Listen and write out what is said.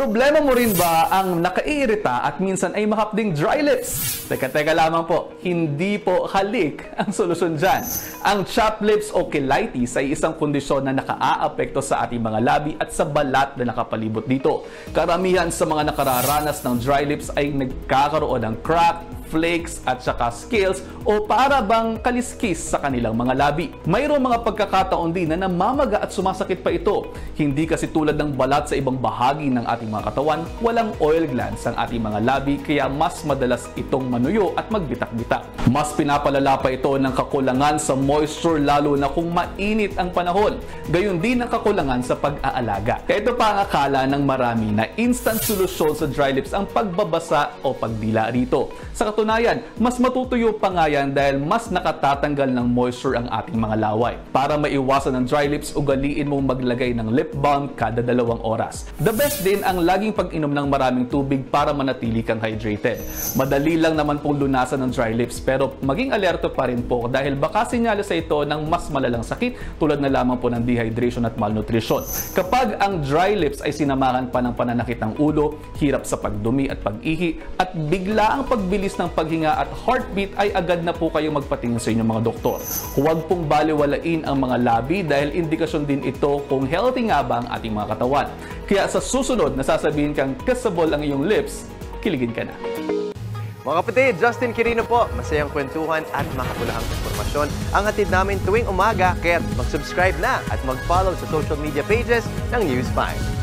Problema mo rin ba ang nakaiirita at minsan ay mahapding dry lips? Teka lamang po, hindi po halik ang solusyon dyan. Ang chapped lips o cheilitis ay isang kondisyon na nakaaapekto sa ating mga labi at sa balat na nakapalibot dito. Karamihan sa mga nakararanas ng dry lips ay nagkakaroon ng crack, flakes at saka scales o para bang kaliskis sa kanilang mga labi. Mayroong mga pagkakataon din na namamaga at sumasakit pa ito. Hindi kasi tulad ng balat sa ibang bahagi ng ating mga katawan, walang oil glands ang ating mga labi kaya mas madalas itong manuyo at magbitak-bitak. Mas pinapalala pa ito ng kakulangan sa moisture lalo na kung mainit ang panahon. Gayon din ang kakulangan sa pag-aalaga. Kaya ito pa ang akala ng marami na instant solusyon sa dry lips ang pagbabasa o pagdila rito. Sa katunayan, mas matutuyo pa nga yan dahil mas nakatatanggal ng moisture ang ating mga laway. Para maiwasan ng dry lips, ugaliin mong maglagay ng lip balm kada 2 oras. The best din ang laging pag-inom ng maraming tubig para manatili kang hydrated. Madali lang naman pong lunasan ng dry lips pero maging alerto pa rin po dahil baka sinyalis ito ng mas malalang sakit tulad na lamang po ng dehydration at malnutrition. Kapag ang dry lips ay sinamahan pa ng pananakit ng ulo, hirap sa pagdumi at pag-ihi at bigla ang pagbilis ng paghinga at heartbeat ay agad na po kayong magpatingin sa inyong mga doktor. Huwag pong baliwalain ang mga labi dahil indikasyon din ito kung healthy nga ba ang ating mga katawan. Kaya sa susunod na sasabihin kang kissable ang iyong lips, kiligin ka na. Mga kapatid, Justin Quirino po. Masayang kwentuhan at makapulahang informasyon ang hatid namin tuwing umaga. Kaya mag-subscribe na at mag-follow sa social media pages ng News 5.